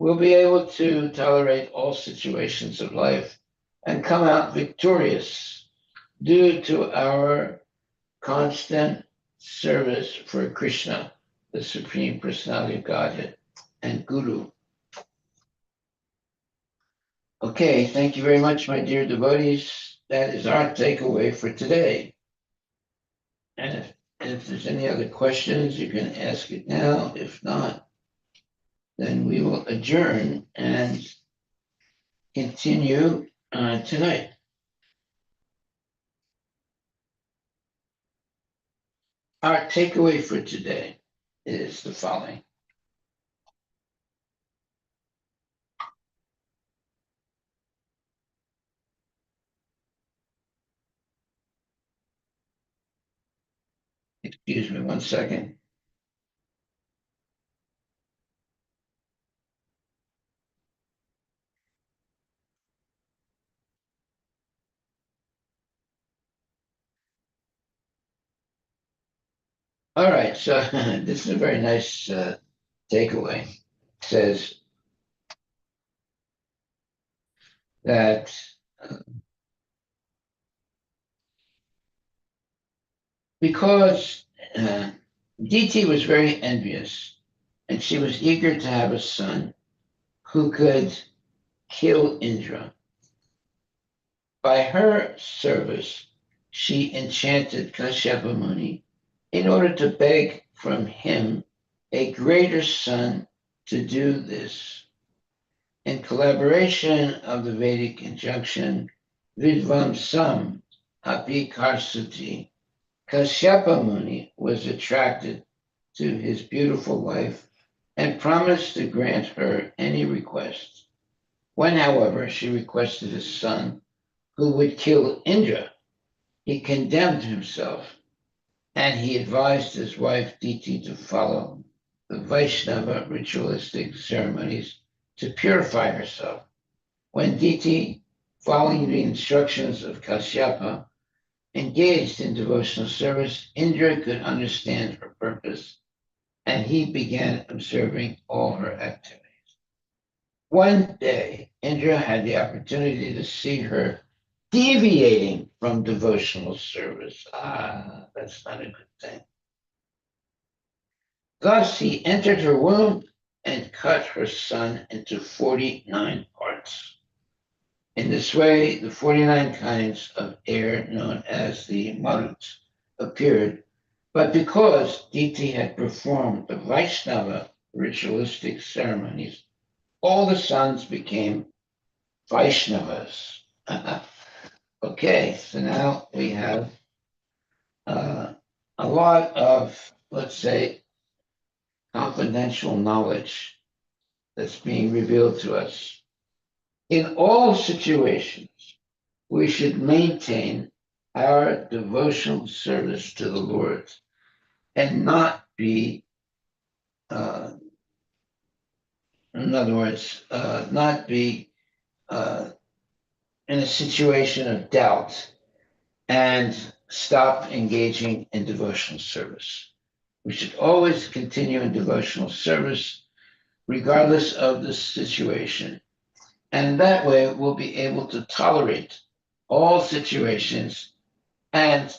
we'll be able to tolerate all situations of life and come out victorious due to our constant service for Krishna, the Supreme Personality of Godhead, and Guru. Okay, thank you very much, my dear devotees. That is our takeaway for today. And if there's any other questions, you can ask it now. If not, then we will adjourn and continue tonight. Our takeaway for today is the following. Excuse me 1 second. All right, so this is a very nice takeaway. It says that because DT was very envious and she was eager to have a son who could kill Indra. By her service, she enchanted Kashyapa Muni in order to beg from him a greater son to do this. In collaboration of the Vedic injunction, Vidvamsam api karsuti, Kashyapa Muni was attracted to his beautiful wife and promised to grant her any request. When, however, she requested a son who would kill Indra, he condemned himself and he advised his wife Diti to follow the Vaishnava ritualistic ceremonies to purify herself. When Diti, following the instructions of Kashyapa, engaged in devotional service, Indra could understand her purpose and he began observing all her activities. One day, Indra had the opportunity to see her deviating from devotional service. That's not a good thing. Thus, he entered her womb and cut her son into 49 parts. In this way, the 49 kinds of air known as the Maruts appeared, but because Diti had performed the Vaishnava ritualistic ceremonies, all the sons became Vaishnavas. Okay, so now we have a lot of, let's say, confidential knowledge that's being revealed to us. In all situations, we should maintain our devotional service to the Lord and not be, in other words, not be in a situation of doubt and stop engaging in devotional service. We should always continue in devotional service, regardless of the situation. And that way, we'll be able to tolerate all situations and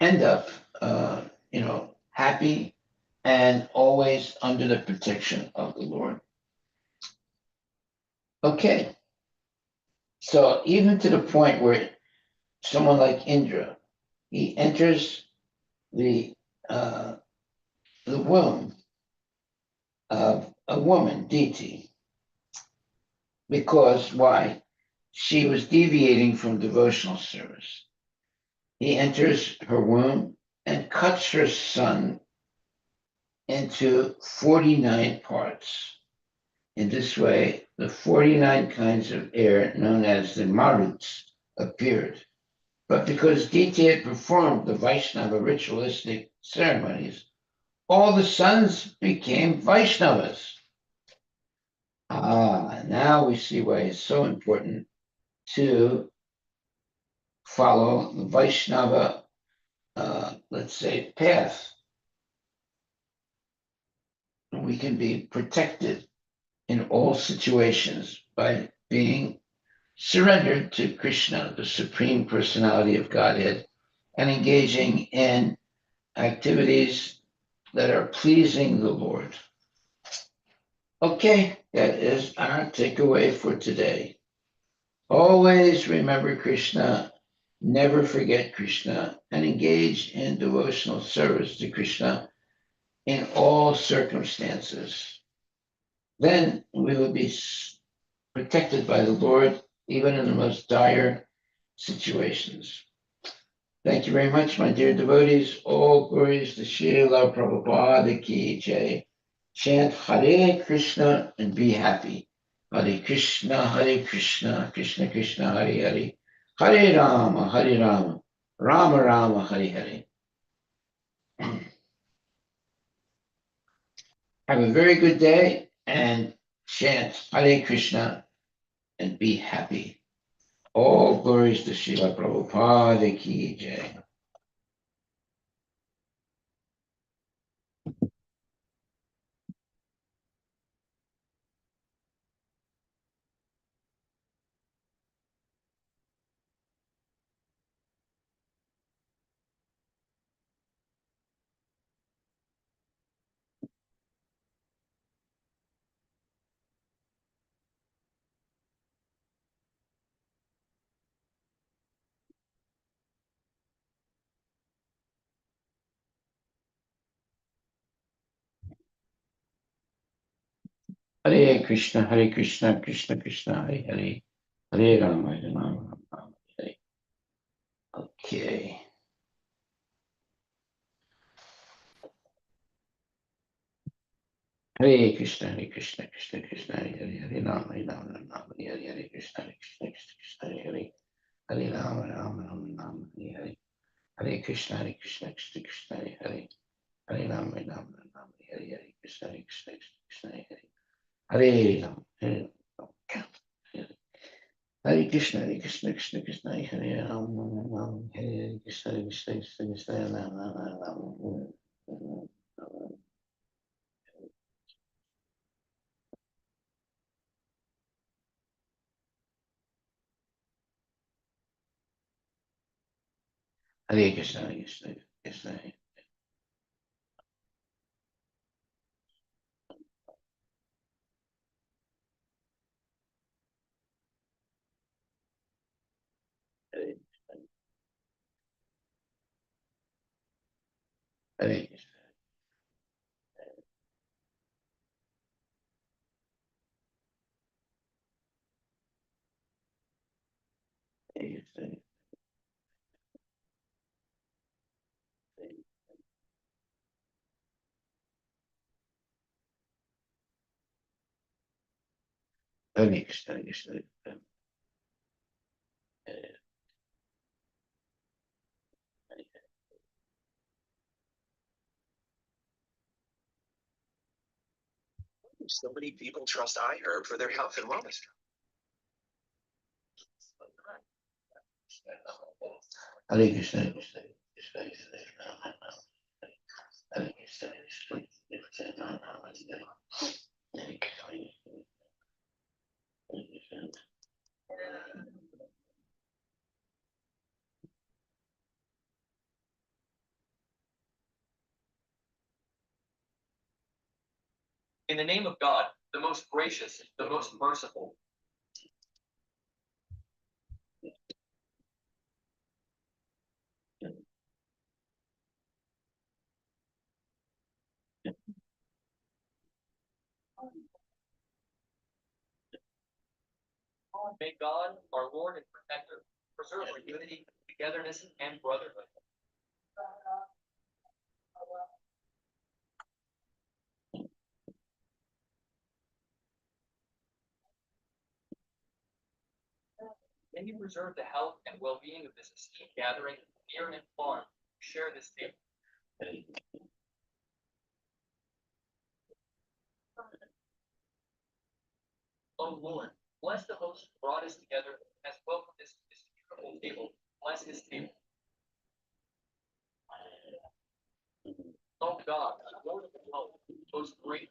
end up, happy and always under the protection of the Lord. Okay, so even to the point where someone like Indra, he enters the uh, the womb of a woman, Diti, because why? She was deviating from devotional service. He enters her womb and cuts her son into 49 parts. In this way, the 49 kinds of air known as the Maruts appeared. But because Diti had performed the Vaishnava ritualistic ceremonies, all the sons became Vaishnavas. Now we see why it's so important to follow the Vaishnava, let's say, path. We can be protected in all situations by being surrendered to Krishna, the Supreme Personality of Godhead, and engaging in activities that are pleasing the Lord. Okay, that is our takeaway for today. Always remember Krishna, never forget Krishna, and engage in devotional service to Krishna in all circumstances. Then we will be protected by the Lord, even in the most dire situations. Thank you very much, my dear devotees. All glories to Srila Prabhupada Ki Jai. Chant Hare Krishna and be happy. Hare Krishna, Krishna Krishna, Hare Hare. Hare Rama, Rama Rama, Hare Hare. Have a very good day and chant Hare Krishna and be happy. All glories to Srila Prabhupada ki jai. Hare Krishna, Krishna Krishna, Hare Hare, Hare Rama, Rama, Hare. Okay. Hare Krishna, Krishna Krishna, Hare Hare, Hare Rama, Rama, Hare Hare, Krishna Krishna, Hare Hare, Hare Rama, Rama, Hare Hare, Hare Krishna, Krishna, Hare Hare, Hare Rama, Rama, Hare Hare, Krishna Krishna, Hare Hare, Hare Rama, Hare Krishna, Krishna, Hare Rama, Hare Krishna, Rama, Hare Krishna, Krishna. Hare Hare Krishna, Hare Krishna, Hare Krishna, Krishna. So many people trust iHerb for their health and wellness. Hare Krishna, Krishna, Krishna, Hare Krishna, Krishna, Hare Krishna. In the name of God, the most gracious, the most merciful. May God, our Lord and Protector, preserve our unity, togetherness, and brotherhood. May He preserve the health and well-being of this esteemed gathering, near and far, who share this table. O Lord, bless the host who brought us together, as welcomed us to this beautiful table. Bless his table. O God, Lord of the world, most great